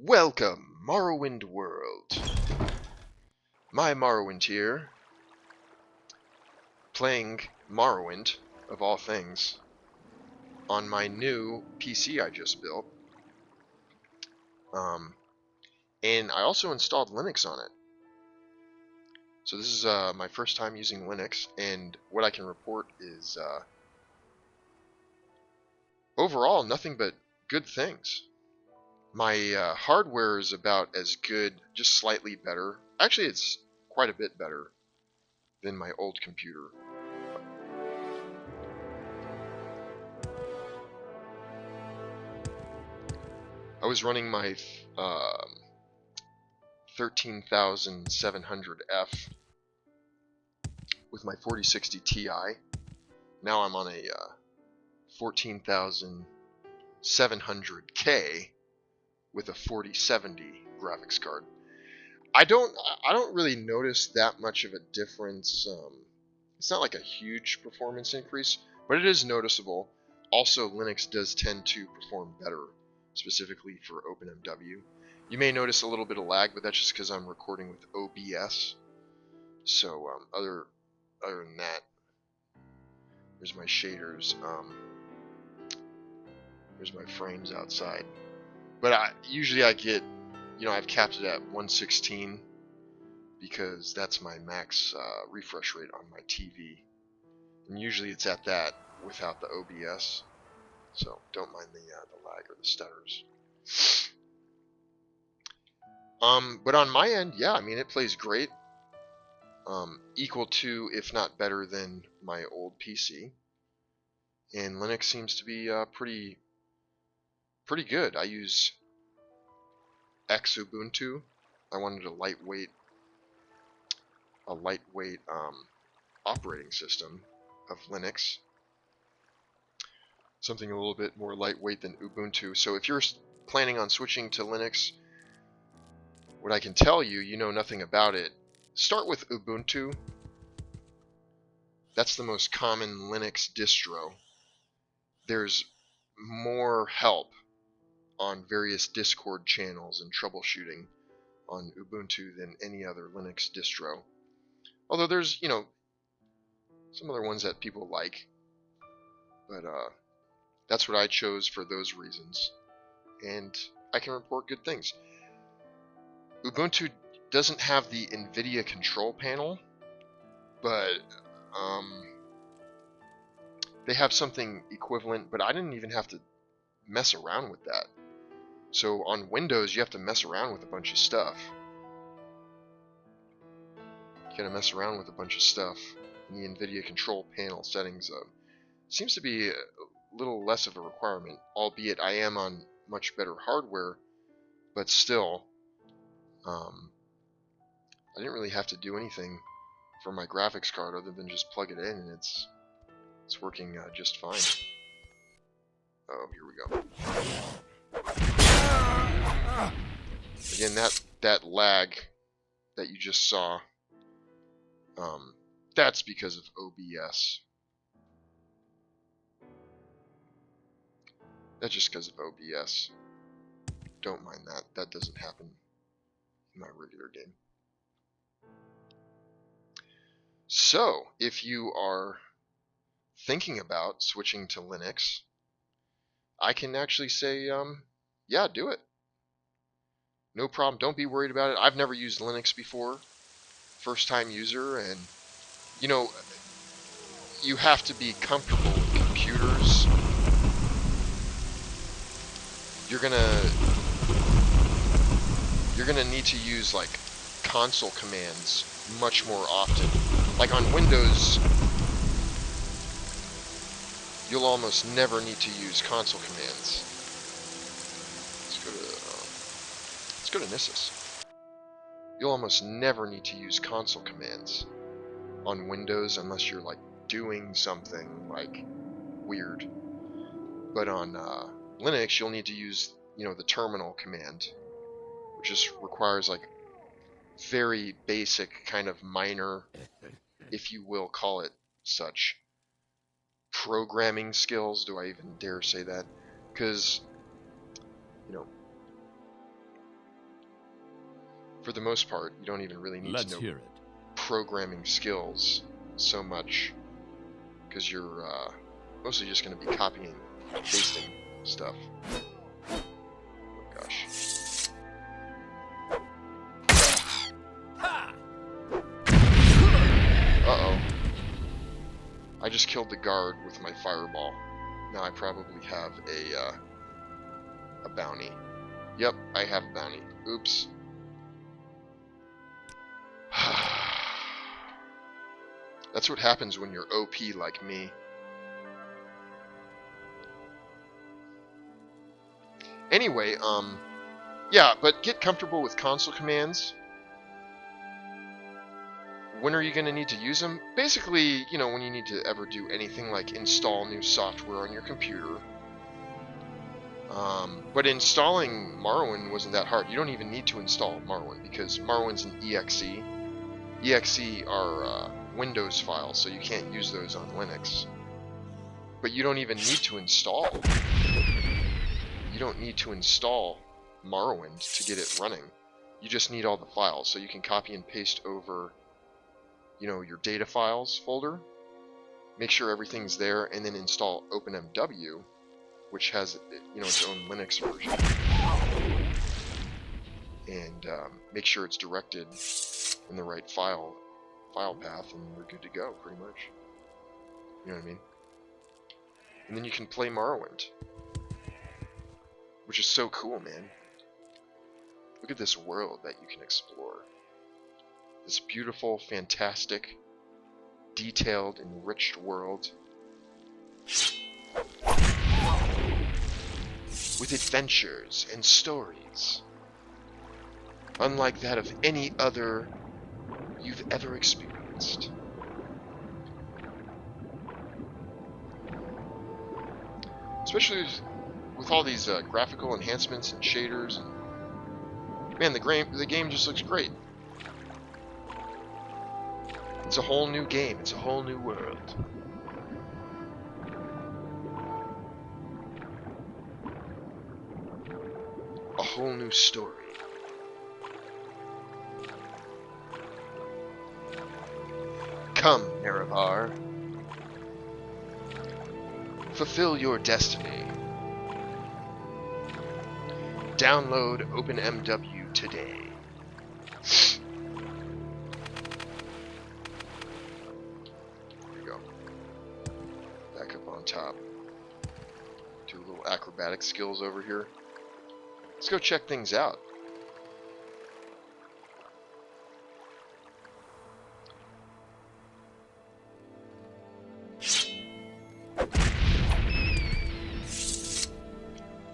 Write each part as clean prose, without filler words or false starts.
Welcome, Morrowind World. My Morrowind here, playing Morrowind, of all things, on my new PC I just built. And I also installed Linux on it. So this is my first time using Linux, and what I can report is overall nothing but good things. My hardware is about as good, just slightly better. Actually, it's quite a bit better than my old computer. I was running my 13700F with my 4060 Ti. Now I'm on a 14700K with a 4070 graphics card. I don't really notice that much of a difference. It's not like a huge performance increase, but it is noticeable. Also, Linux does tend to perform better, specifically for OpenMW. You may notice a little bit of lag, but that's just because I'm recording with OBS. So other than that, there's my shaders. There's my frames outside. But usually I get, I've capped it at 116 because that's my max refresh rate on my TV. And usually it's at that without the OBS. So don't mind the lag or the stutters. But on my end, yeah, I mean, it plays great. Equal to, if not better than, my old PC. And Linux seems to be pretty good. I use X Ubuntu. I wanted a lightweight operating system of Linux. Something a little bit more lightweight than Ubuntu. So if you're planning on switching to Linux, what I can tell you, you know nothing about it, start with Ubuntu. That's the most common Linux distro. There's more help on various Discord channels and troubleshooting on Ubuntu than any other Linux distro. Although there's, some other ones that people like. But that's what I chose for those reasons. And I can report good things. Ubuntu doesn't have the NVIDIA control panel, but they have something equivalent, but I didn't even have to mess around with that. So on Windows, you have to mess around with a bunch of stuff. You gotta mess around with a bunch of stuff in the NVIDIA control panel settings. Seems to be a little less of a requirement, albeit I am on much better hardware, but still, I didn't really have to do anything for my graphics card other than just plug it in, and it's working just fine. Oh, here we go. Again, that lag that you just saw, that's because of OBS. That's just because of OBS. Don't mind that. That doesn't happen in my regular game. So, if you are thinking about switching to Linux, I can actually say, yeah, do it. No problem. Don't be worried about it. I've never used Linux before. First time user, and you have to be comfortable with computers. You're gonna need to use like console commands much more often. Like on Windows, you'll almost never need to use console commands. Let's go to Nissus. You'll almost never need to use console commands on Windows unless you're like doing something like weird. But on Linux, you'll need to use, the terminal command, which just requires like very basic kind of minor, if you will call it such, programming skills. Do I even dare say that? Because, for the most part, you don't even really need to know hear it. programming skills so much, because you're mostly just going to be copying and pasting stuff. Oh gosh. Uh-oh. I just killed the guard with my fireball. Now I probably have a bounty. Yep, I have a bounty. Oops. That's what happens when you're OP like me. Anyway, yeah, but get comfortable with console commands. When are you going to need to use them? Basically, you know, when you need to ever do anything like install new software on your computer. But installing Morrowind wasn't that hard. You don't even need to install Morrowind because Morrowind's an exe. Exe are Windows files, so you can't use those on Linux. But you don't even need to install. You don't need to install Morrowind to get it running. You just need all the files, so you can copy and paste over, you know, your data files folder. Make sure everything's there, and then install OpenMW, which has, you know, its own Linux version, and make sure it's directed in the right file path, and we're good to go, pretty much. You know what I mean? And then you can play Morrowind, which is so cool, man. Look at this world that you can explore. This beautiful, fantastic, detailed, enriched world with adventures and stories unlike that of any other you've ever experienced. Especially with all these graphical enhancements and shaders. And, man, the game just looks great. It's a whole new game. It's a whole new world. A whole new story. Come, Nerevar. Fulfill your destiny. Download OpenMW today. There you go. Back up on top. Do a little acrobatic skills over here. Let's go check things out.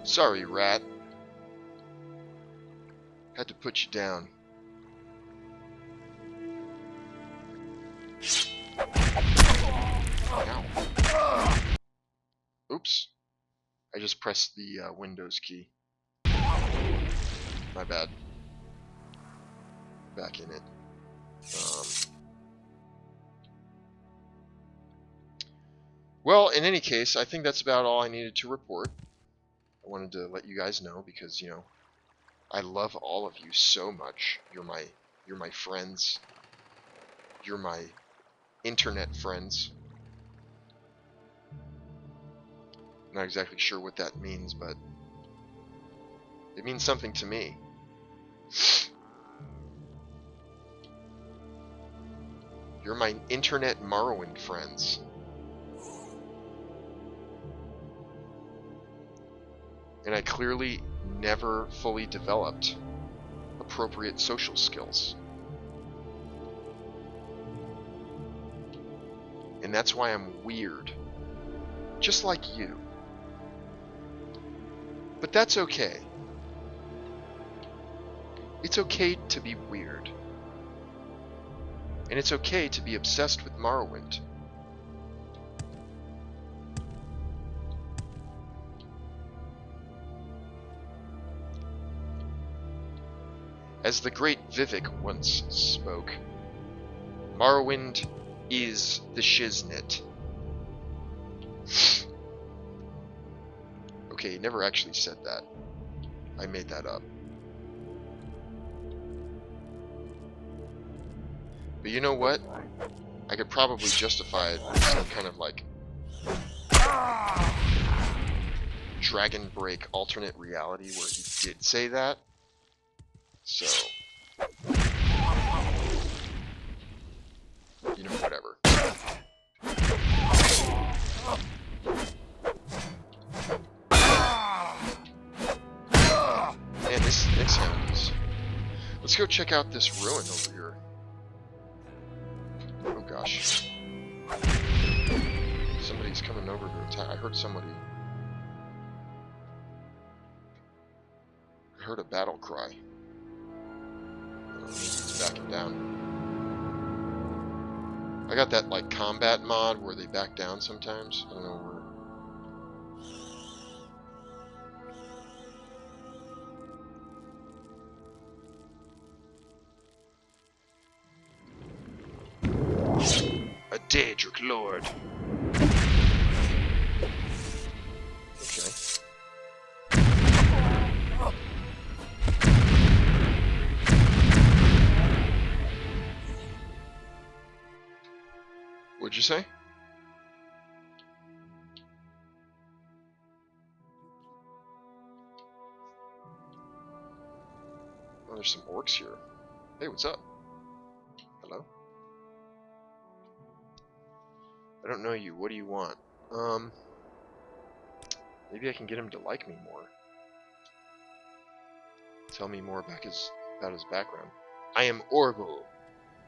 Sorry, rat. Had to put you down. Ow. Oops. I just pressed the Windows key. My bad. Back in it. Well, in any case, I think that's about all I needed to report. I wanted to let you guys know because, you know, I love all of you so much. You're my friends. You're my internet friends. Not exactly sure what that means, but it means something to me. You're my internet Morrowind friends. And I clearly never fully developed appropriate social skills. And that's why I'm weird. Just like you. But that's okay. It's okay to be weird. And it's okay to be obsessed with Morrowind. As the great Vivek once spoke, Morrowind is the shiznit. Okay, he never actually said that. I made that up. But you know what? I could probably justify it with some kind of like Dragon Break alternate reality where he did say that. So, you know, whatever. Man, this next sound is... Let's go check out this ruin over here. Oh gosh. Somebody's coming over to attack. I heard somebody... I heard a battle cry. Maybe it's backing down. I got that like combat mod where they back down sometimes. I don't know where. A Daedric Lord. Okay. What'd you say? Oh, there's some orcs here. Hey, what's up? Hello? I don't know you. What do you want? Maybe I can get him to like me more. Tell me more about his background. I am Orville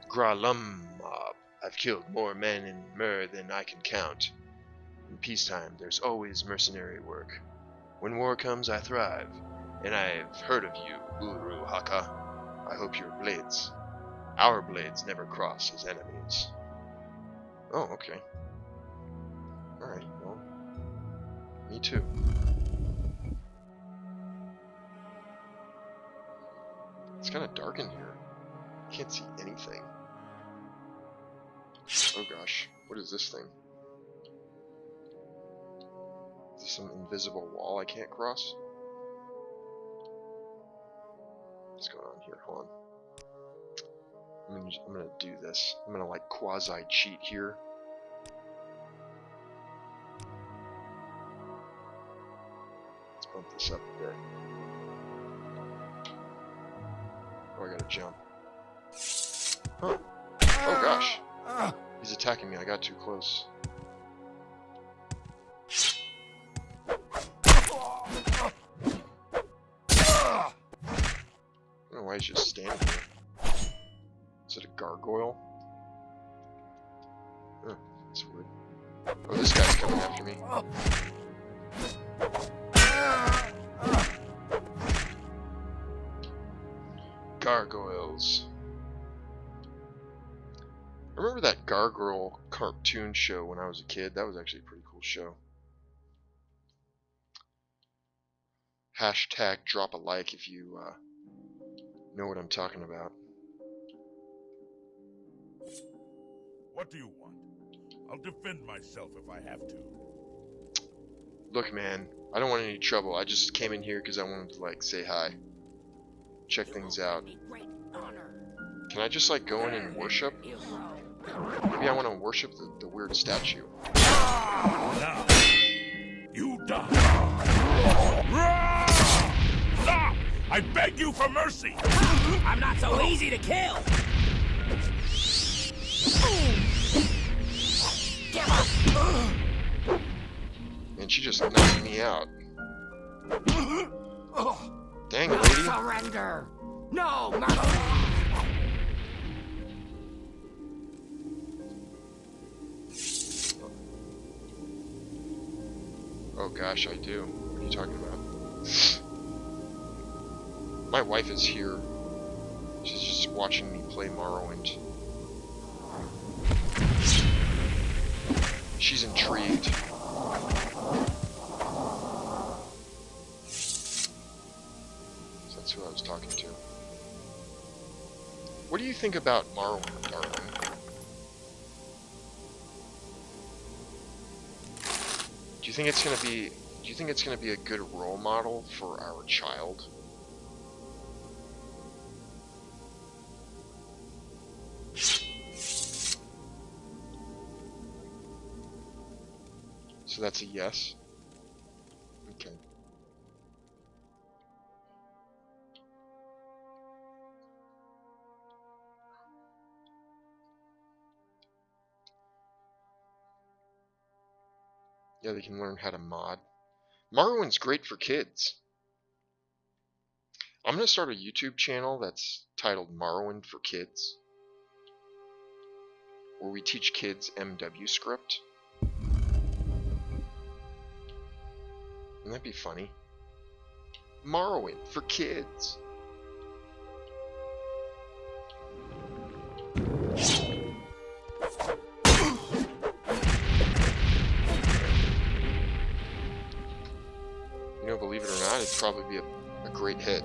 Gralummob. I've killed more men in Myr than I can count. In peacetime, there's always mercenary work. When war comes, I thrive. And I've heard of you, Uru Haka. I hope our blades never cross as enemies. Oh, okay. Alright, well, me too. It's kind of dark in here. Can't see anything. Oh gosh, what is this thing? Is this some invisible wall I can't cross? What's going on here? Hold on. I'm gonna do this. I'm gonna like quasi-cheat here. Let's bump this up a bit. Oh, I gotta jump. Huh. Oh gosh. He's attacking me. I got too close. I don't know why he's just standing there. Is it a gargoyle? Huh, that's weird. Oh, this guy's coming after me. Gargoyles. I remember that Gargoyle cartoon show when I was a kid. That was actually a pretty cool show. Hashtag drop a like if you know what I'm talking about. What do you want? I'll defend myself if I have to. Look, man, I don't want any trouble. I just came in here because I wanted to, like, say hi. Check things out. Can I just, like, go in and worship? Maybe I want to worship the weird statue. Now, you die. Stop! I beg you for mercy! I'm not so easy to kill! Man, she just knocked me out. Dang, lady. Surrender! No mercy! Oh gosh, I do. What are you talking about? My wife is here. She's just watching me play Morrowind. She's intrigued. So that's who I was talking to. What do you think about Morrowind, darling? Do you think it's gonna be a good role model for our child? So that's a yes. Okay. Yeah, they can learn how to mod. Morrowind's great for kids. I'm going to start a YouTube channel that's titled Morrowind for Kids, where we teach kids MW script. Wouldn't that be funny? Morrowind for kids. You know, believe it or not, it'd probably be a great hit.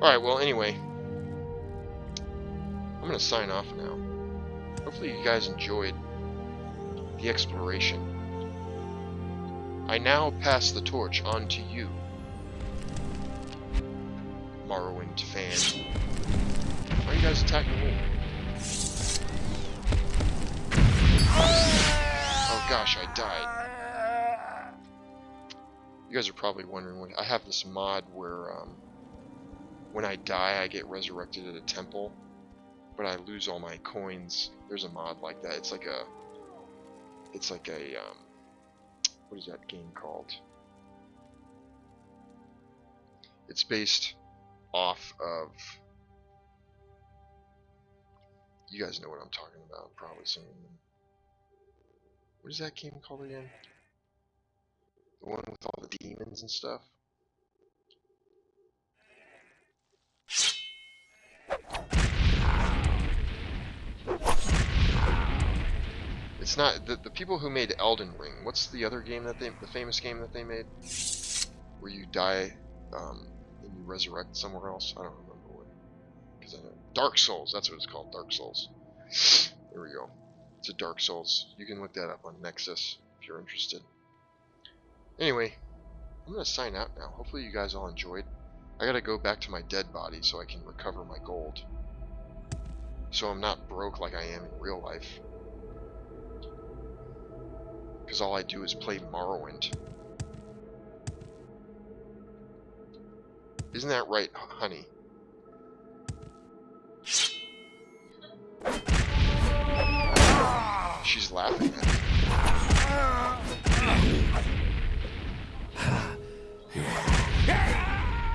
Alright, well, anyway, I'm going to sign off now. Hopefully you guys enjoyed the exploration. I now pass the torch on to you, Morrowind fan. Why are you guys attacking me? Oh gosh, I died. You guys are probably wondering what I have this mod where when I die I get resurrected at a temple, but I lose all my coins. There's a mod like that. It's like a what is that game called? It's based off of, you guys know what I'm talking about, probably some. What is that game called again? The one with all the demons and stuff? It's not the people who made Elden Ring. What's the other game that the famous game that they made, where you die and you resurrect somewhere else? I don't remember what. Because I know Dark Souls. That's what it's called. Dark Souls. There we go. It's a Dark Souls. You can look that up on Nexus if you're interested. Anyway, I'm gonna sign out now. Hopefully you guys all enjoyed. I gotta go back to my dead body so I can recover my gold, so I'm not broke like I am in real life. Because all I do is play Morrowind. Isn't that right, honey? She's laughing at me.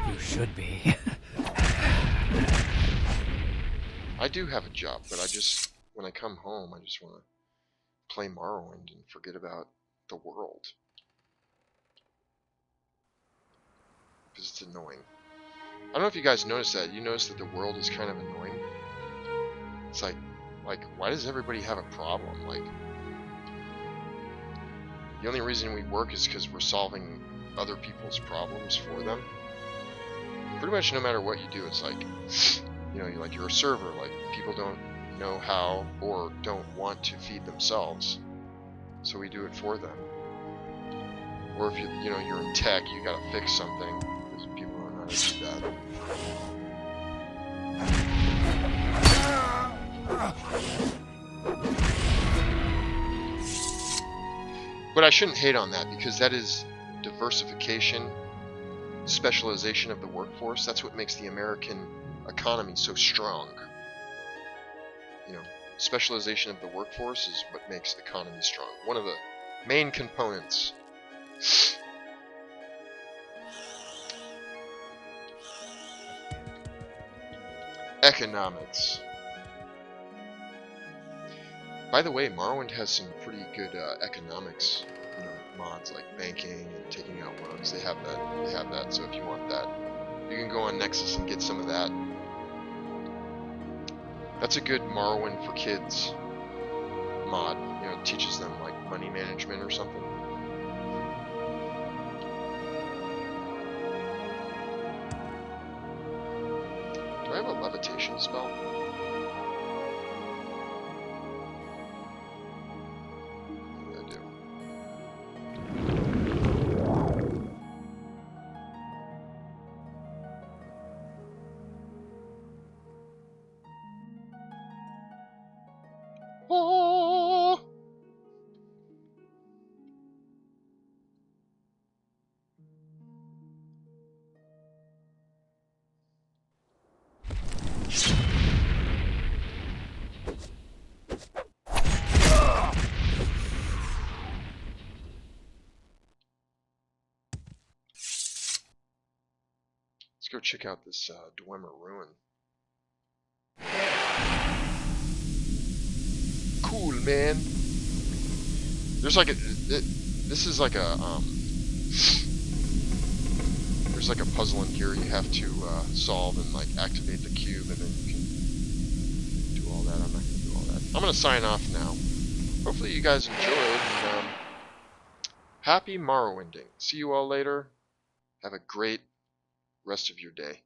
You should be. I do have a job, but I just, when I come home, I just want to play Morrowind and forget about the world. Because it's annoying. I don't know if you guys noticed that. You notice that the world is kind of annoying? It's like, why does everybody have a problem? Like, the only reason we work is because we're solving other people's problems for them. Pretty much no matter what you do, it's like, you know, you're a server. Like, people don't know how or don't want to feed themselves, so we do it for them. Or if you're in tech, you gotta fix something because people don't know how to do that. But I shouldn't hate on that, because that is diversification, specialization of the workforce. That's what makes the American economy so strong. You know, specialization of the workforce is what makes the economy strong. One of the main components. Economics. By the way, Morrowind has some pretty good economics, mods like banking and taking out loans. They have that. So if you want that, you can go on Nexus and get some of that. That's a good Morrowind for kids mod. You know, it teaches them like money management or something. Do I have a levitation spell? Yeah, I do. Oh! go check out this Dwemer ruin. Cool, man. There's like a this is like a there's like a puzzle in here you have to solve and like activate the cube, and then you can do all that. I'm not gonna do all that. I'm gonna sign off now. Hopefully you guys enjoyed, and happy Morrowinding. See you all later. Have a great rest of your day.